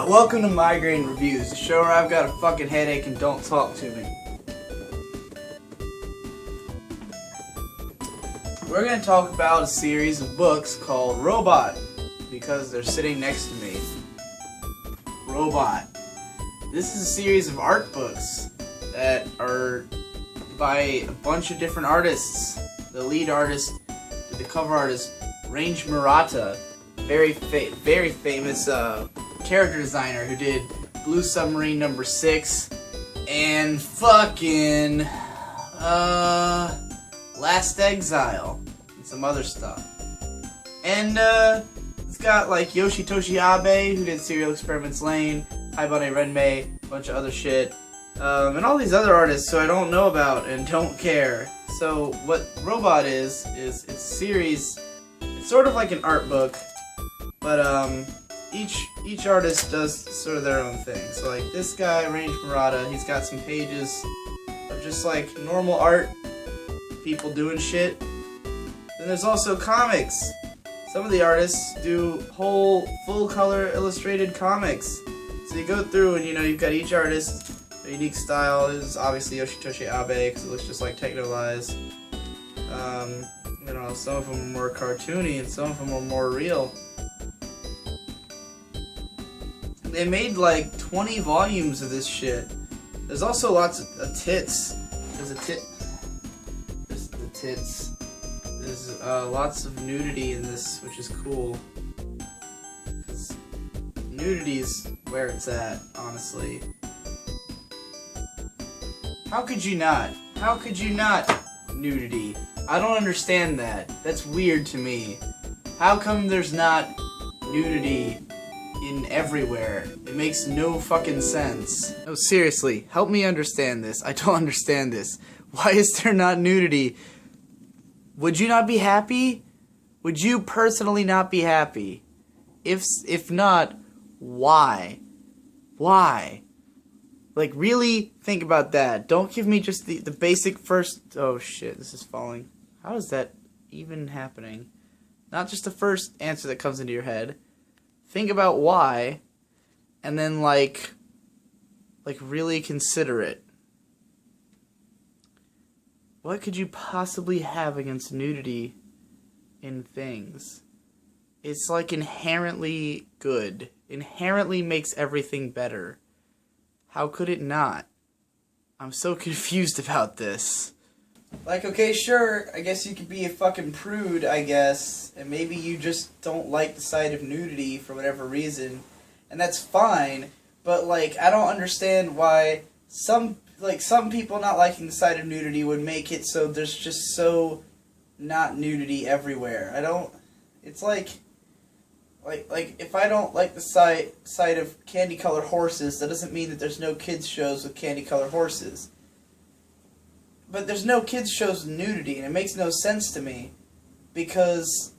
Welcome to Migraine Reviews, the show where I've got a fucking headache and don't talk to me. We're going to talk about a series of books called Robot, because they're sitting next to me. Robot. This is a series of art books that are by a bunch of different artists. The lead artist, the cover artist, Range Murata, very famous character designer who did Blue Submarine No. 6 and fucking Last Exile and some other stuff. And it's got like Yoshitoshi Abe, who did Serial Experiments Lane, Haibane Renmei, a bunch of other shit, and all these other artists who I don't know about and don't care. So what Robot is it's a series. It's sort of like an art book, but each artist does sort of their own thing. So like this guy, Range Murata, he's got some pages of just like normal art, people doing shit. Then there's also comics. Some of the artists do whole full color illustrated comics. So you go through and you've got each artist, their unique style. This is obviously Yoshitoshi Abe because it looks just like Technolize. Some of them are more cartoony and some of them are more real. They made like 20 volumes of this shit. There's also lots of tits. There's the tits. There's lots of nudity in this, which is cool. Nudity's where it's at, honestly. How could you not? How could you not nudity? I don't understand that. That's weird to me. How come there's not nudity in everywhere? It makes no fucking sense. No, seriously, help me understand this. I don't understand this. Why is there not nudity? Would you not be happy? Would you personally not be happy? If not, why? Why? Like, really think about that. Don't give me just the basic first... Oh shit, this is falling. How is that even happening? Not just the first answer that comes into your head. Think about why, and then like really consider it. What could you possibly have against nudity in things? It's like inherently good. Inherently makes everything better. How could it not? I'm so confused about this. Like, okay, sure, I guess you could be a fucking prude, I guess, and maybe you just don't like the sight of nudity for whatever reason, and that's fine, but, like, I don't understand why some people not liking the sight of nudity would make it so there's just so not nudity everywhere. It's like if I don't like the sight of candy-colored horses, that doesn't mean that there's no kids shows with candy-colored horses. But there's no kids shows with nudity, and it makes no sense to me. Because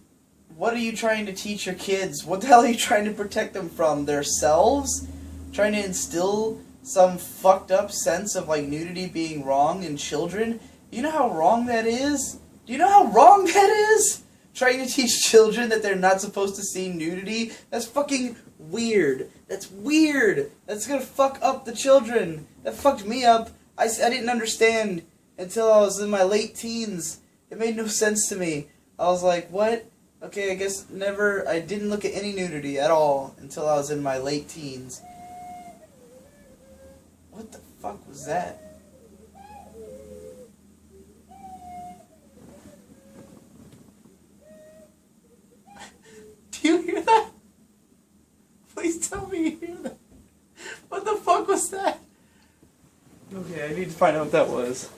what are you trying to teach your kids? What the hell are you trying to protect them from? Themselves? Trying to instill some fucked up sense of like nudity being wrong in children? You know how wrong that is? Do you know how wrong that is? Trying to teach children that they're not supposed to see nudity? That's fucking weird. That's weird. That's gonna fuck up the children. That fucked me up. I didn't understand until I was in my late teens. It made no sense to me. I was like, what? Okay, I guess I didn't look at any nudity at all until I was in my late teens. What the fuck was that? Do you hear that? Please tell me you hear that. What the fuck was that? Okay, I need to find out what that was.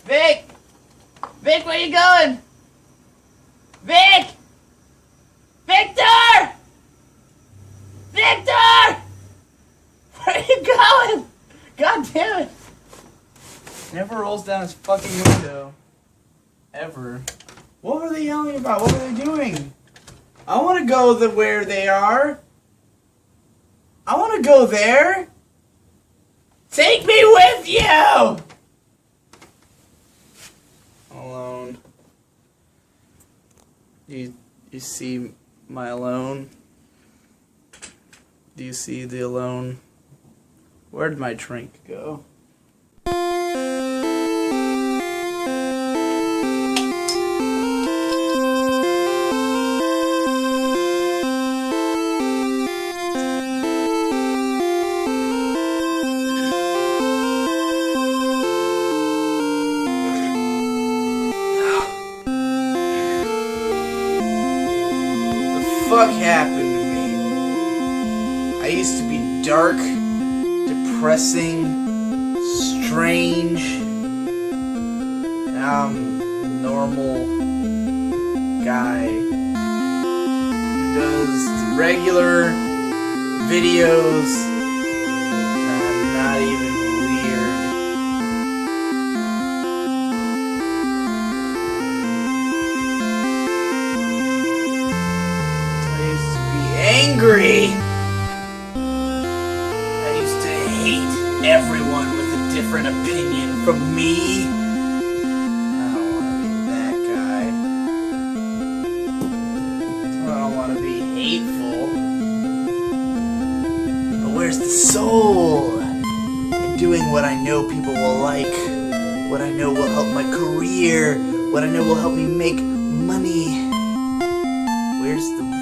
Vic! Vic, where you going? Vic! Victor! Victor! Where are you going? God damn it! Never rolls down his fucking window. Ever. What were they yelling about? What were they doing? I want to go where they are. I want to go there. Take me with you! Alone. You see my alone? Do you see the alone? Where'd my drink go? What happened to me? I used to be dark, depressing, strange. Now I'm a normal guy who does regular videos. I'm not even weird. Angry. I used to hate everyone with a different opinion from me. I don't want to be that guy. I don't want to be hateful. But where's the soul in doing what I know people will like, what I know will help my career, what I know will help me make money? Where's the weird?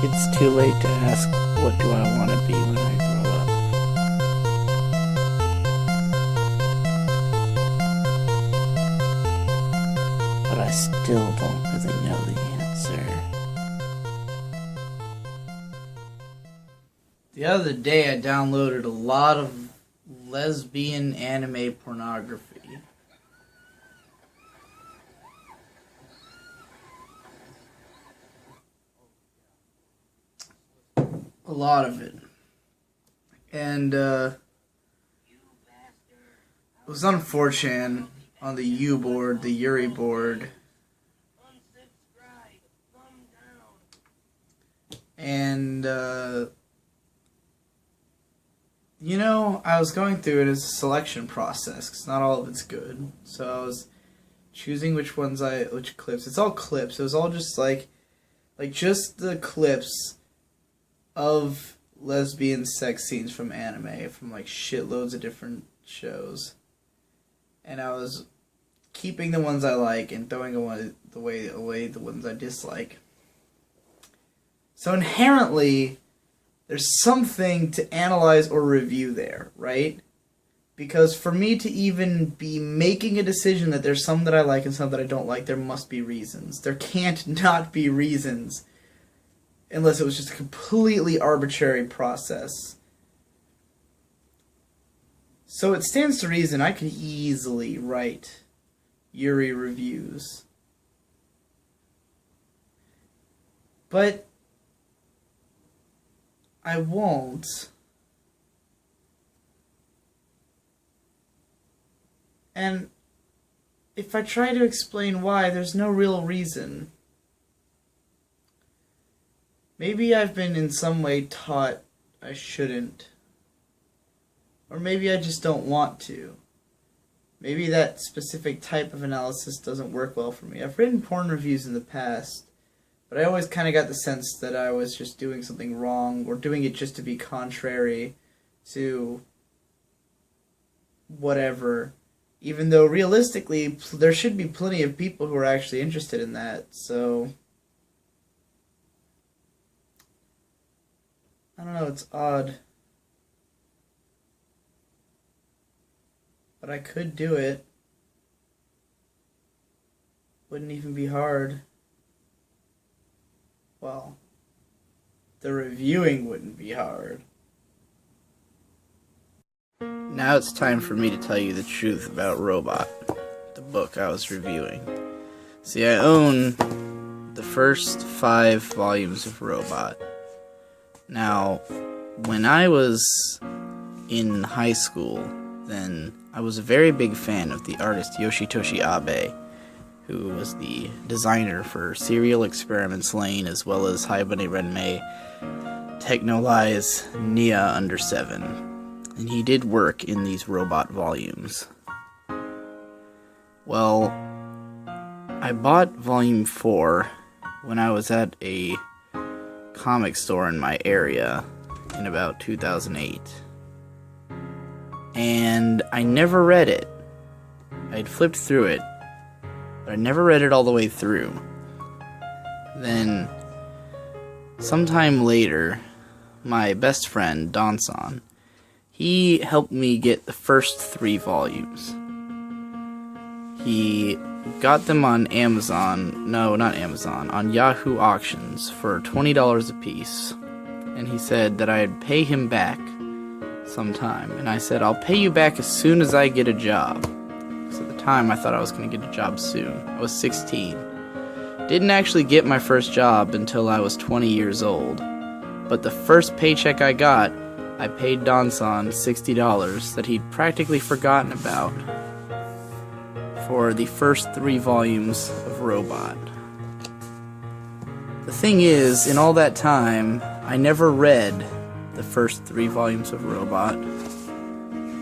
It's too late to ask, what do I want to be when I grow up? But I still don't really know the answer. The other day I downloaded a lot of lesbian anime pornography. A lot of it. And it was on 4chan, on the U board, the Yuri board. And, you know, I was going through it as a selection process, because not all of it's good. So I was choosing which clips. It's all clips. It was all just like just the clips of lesbian sex scenes from anime, from like shitloads of different shows. And I was keeping the ones I like and throwing away the ones I dislike. So inherently, there's something to analyze or review there, right? Because for me to even be making a decision that there's some that I like and some that I don't like, there must be reasons. There can't not be reasons. Unless it was just a completely arbitrary process. So it stands to reason I could easily write Yuri reviews. But I won't. And if I try to explain why, there's no real reason. Maybe I've been in some way taught I shouldn't. Or maybe I just don't want to. Maybe that specific type of analysis doesn't work well for me. I've written porn reviews in the past, but I always kind of got the sense that I was just doing something wrong, or doing it just to be contrary to whatever. Even though realistically, there should be plenty of people who are actually interested in that, so I don't know, it's odd. But I could do it. Wouldn't even be hard. Well, the reviewing wouldn't be hard. Now it's time for me to tell you the truth about Robot, the book I was reviewing. See, I own the first 5 volumes of Robot. Now, when I was in high school, then I was a very big fan of the artist Yoshitoshi Abe, who was the designer for Serial Experiments Lane as well as Haibane Renmei Technolize Nia Under 7. And he did work in these Robot volumes. Well, I bought volume 4 when I was at a comic store in my area in about 2008. And I never read it. I'd flipped through it, but I never read it all the way through. Then, sometime later, my best friend, Donson, he helped me get the first 3 volumes. He got them on Amazon, no, not Amazon, on Yahoo Auctions for $20 a piece. And he said that I'd pay him back sometime. And I said, I'll pay you back as soon as I get a job. Because at the time, I thought I was going to get a job soon. I was 16. Didn't actually get my first job until I was 20 years old. But the first paycheck I got, I paid Donson $60 that he'd practically forgotten about for the first 3 volumes of Robot. The thing is, in all that time, I never read the first 3 volumes of Robot,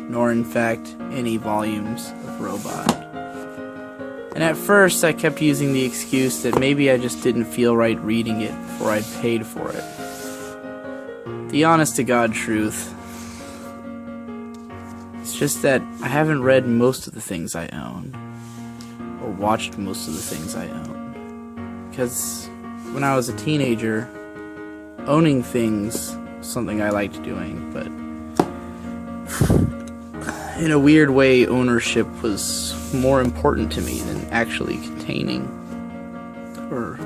nor in fact any volumes of Robot. And at first I kept using the excuse that maybe I just didn't feel right reading it before I'd paid for it. The honest to God truth, it's just that I haven't read most of the things I own, or watched most of the things I own. Because when I was a teenager, owning things was something I liked doing, but in a weird way, ownership was more important to me than actually containing or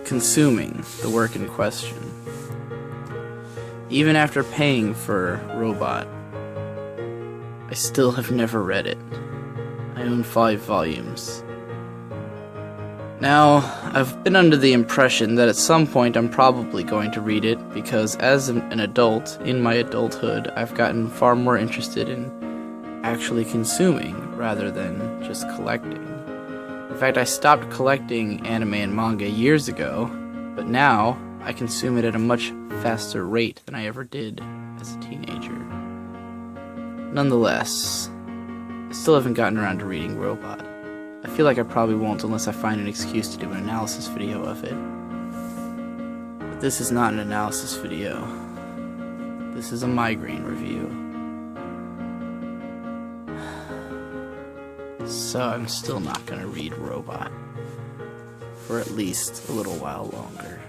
consuming the work in question. Even after paying for Robot, I still have never read it. I own 5 volumes. Now, I've been under the impression that at some point I'm probably going to read it, because as an adult, in my adulthood, I've gotten far more interested in actually consuming rather than just collecting. In fact, I stopped collecting anime and manga years ago, but now I consume it at a much faster rate than I ever did as a teenager. Nonetheless, I still haven't gotten around to reading Robot. I feel like I probably won't unless I find an excuse to do an analysis video of it. But this is not an analysis video. This is a Migraine review. So I'm still not going to read Robot for at least a little while longer.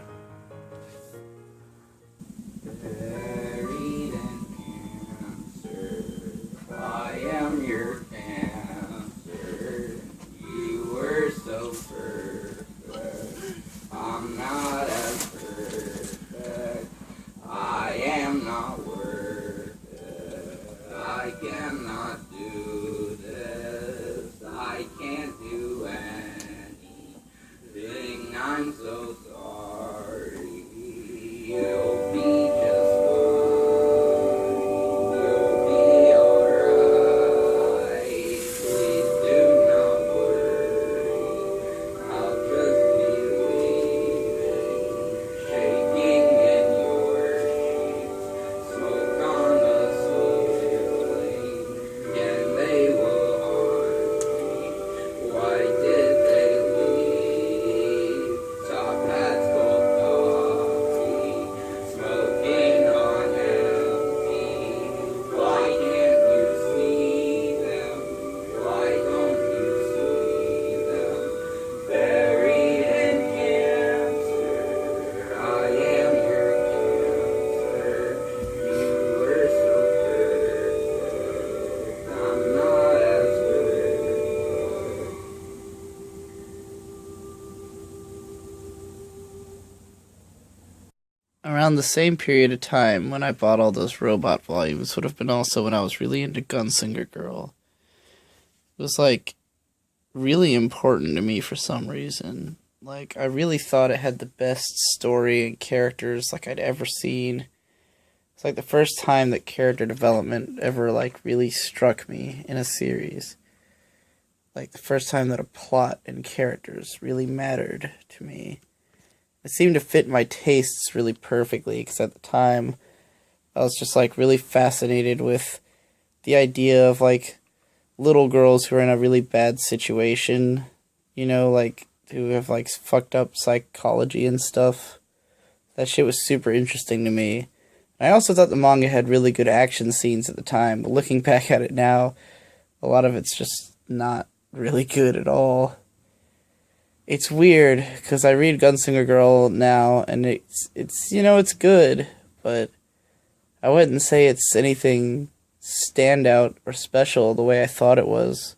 I am your cancer. You were so perfect. I'm not as perfect. I am not worth it. I cannot do this. I can't do anything. I'm so sorry. around the same period of time when I bought all those robot volumes would have been also when I was really into Gunslinger Girl. It was, like, really important to me for some reason. Like, I really thought it had the best story and characters, like, I'd ever seen. It's, like, the first time that character development ever, like, really struck me in a series. Like, the first time that a plot and characters really mattered to me. It seemed to fit my tastes really perfectly, because at the time, I was just, like, really fascinated with the idea of, like, little girls who are in a really bad situation, you know, like, who have, like, fucked up psychology and stuff. That shit was super interesting to me. I also thought the manga had really good action scenes at the time, but looking back at it now, a lot of it's just not really good at all. It's weird, because I read Gunslinger Girl now, and it's you know, it's good, but I wouldn't say it's anything standout or special the way I thought it was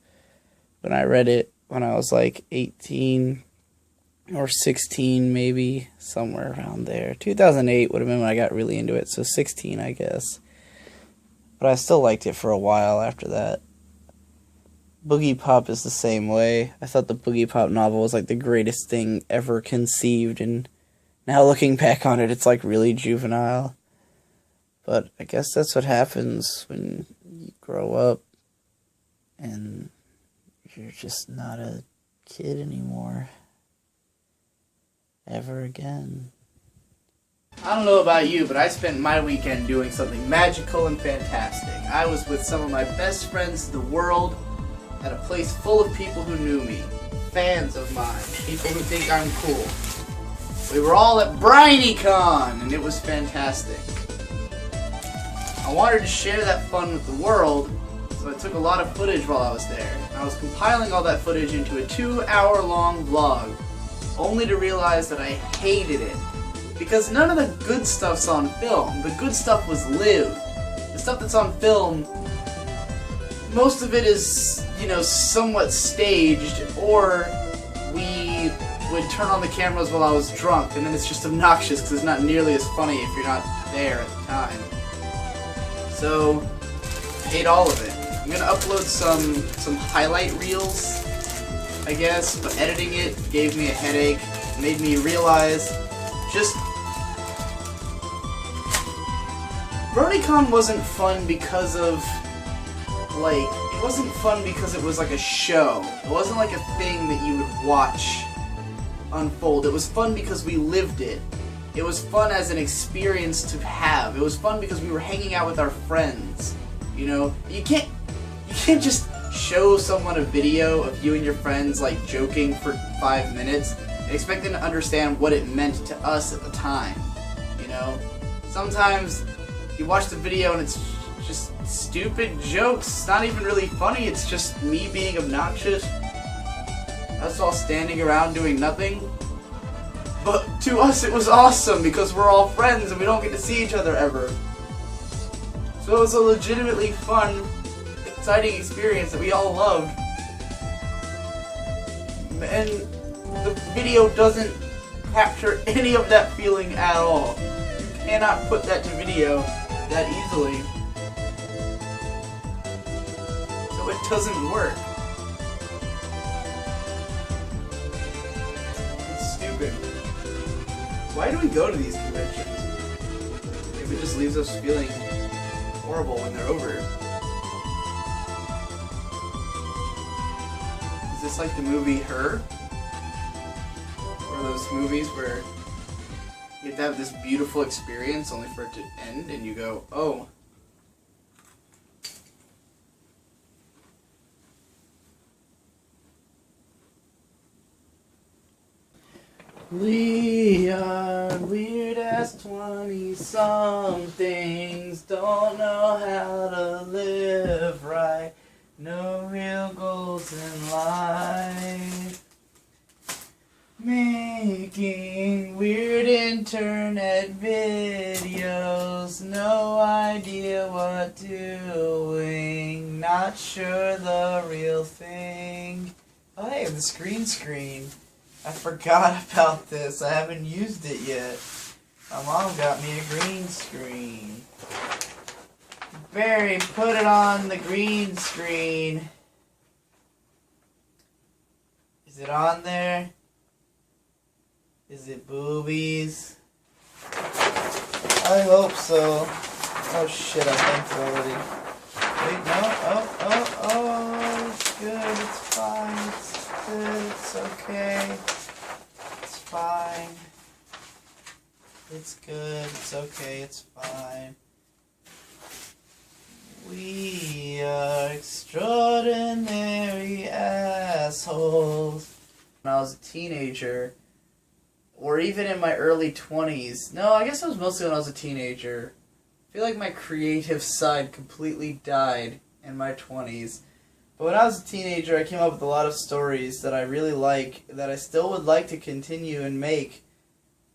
when I read it when I was like 18 or 16, maybe somewhere around there. 2008 would have been when I got really into it, so 16, I guess. But I still liked it for a while after that. Boogie Pop is the same way. I thought the Boogie Pop novel was like the greatest thing ever conceived, and now looking back on it, it's like really juvenile. But I guess that's what happens when you grow up and you're just not a kid anymore. Ever again. I don't know about you, but I spent my weekend doing something magical and fantastic. I was with some of my best friends in the world at a place full of people who knew me. Fans of mine. People who think I'm cool. We were all at BronyCon, and it was fantastic. I wanted to share that fun with the world, so I took a lot of footage while I was there. I was compiling all that footage into a 2-hour-long vlog, only to realize that I hated it. Because none of the good stuff's on film. The good stuff was lived. The stuff that's on film, most of it is, you know, somewhat staged, or we would turn on the cameras while I was drunk, and then it's just obnoxious because it's not nearly as funny if you're not there at the time. So, I hate all of it. I'm gonna upload some highlight reels, I guess, but editing it gave me a headache, made me realize just... BronyCon wasn't fun because of, like, it wasn't fun because it was like a show. It wasn't like a thing that you would watch unfold. It was fun because we lived it. It was fun as an experience to have. It was fun because we were hanging out with our friends. You know, you can't just show someone a video of you and your friends like joking for 5 minutes and expect them to understand what it meant to us at the time. You know, sometimes you watch the video and it's just stupid jokes. It's not even really funny. It's just me being obnoxious. Us all standing around doing nothing. But to us it was awesome because we're all friends and we don't get to see each other ever. So it was a legitimately fun, exciting experience that we all loved. And the video doesn't capture any of that feeling at all. You cannot put that to video that easily. So it doesn't work. It's stupid. Why do we go to these conventions? If it just leaves us feeling horrible when they're over. Is this like the movie Her? Or those movies where you have to have this beautiful experience only for it to end and you go, oh. We are weird-ass 20-somethings, don't know how to live right, no real goals in life. Making weird internet videos, no idea what doing, not sure the real thing. Oh hey, the screen. I forgot about this. I haven't used it yet. My mom got me a green screen. Barry, put it on the green screen. Is it on there? Is it boobies? I hope so. Oh shit, I think so already. Wait, no. Oh, it's good, it's fine, it's good, it's okay. It's fine. It's good, it's okay, it's fine. We are extraordinary assholes. When I was a teenager, or even in my early 20s. No, I guess it was mostly when I was a teenager. I feel like my creative side completely died in my 20s. But when I was a teenager, I came up with a lot of stories that I really like, that I still would like to continue and make.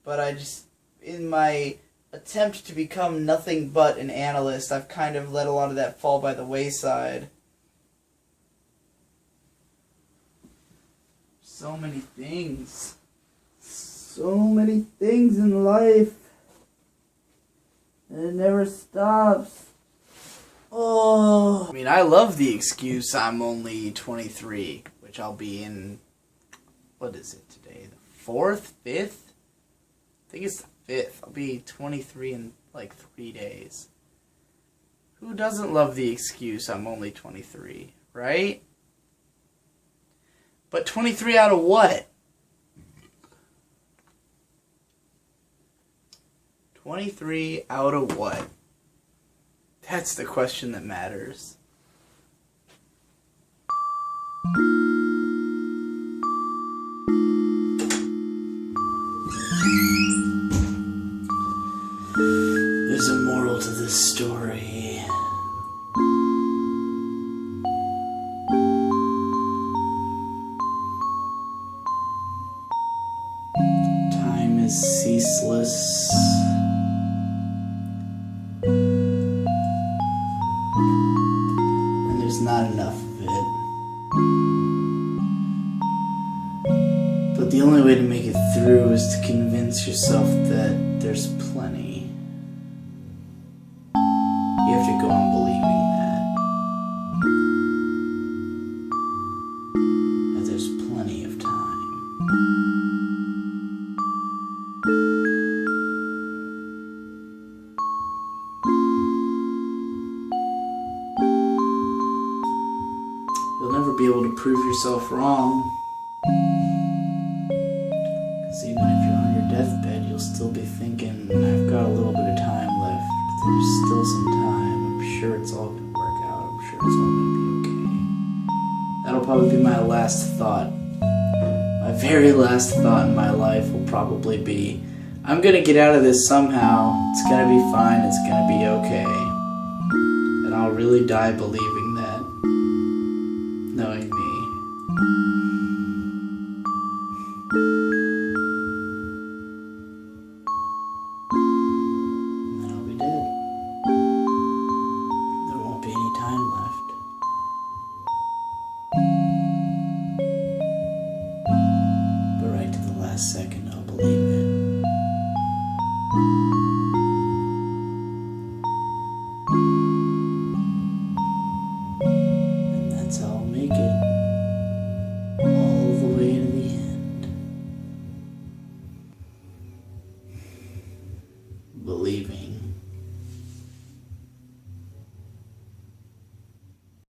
But I just, in my attempt to become nothing but an analyst, I've kind of let a lot of that fall by the wayside. So many things. So many things in life. And it never stops. Oh. I mean, I love the excuse I'm only 23, which I'll be in, what is it today? The 4th? 5th? I think it's the 5th. I'll be 23 in like 3 days. Who doesn't love the excuse I'm only 23, right? But 23 out of what? 23 out of what? That's the question that matters. There's a moral to this story. Time is ceaseless. And there's not enough of it. But the only way to make it through is to convince yourself that there's plenty. You have to go on believing that there's plenty of time. You'll never be able to prove yourself wrong. Because even if you're on your deathbed, you'll still be thinking, I've got a little bit of time left. There's still some time. I'm sure it's all going to work out. I'm sure it's all going to be okay. That'll probably be my last thought. My very last thought in my life will probably be, I'm going to get out of this somehow. It's going to be fine. It's going to be okay. And I'll really die believing that. Knowing me. And then I'll be dead. There won't be any time left. But right to the last second, I'll believe it. And that's how I'll make it. All the way to the end. Believing.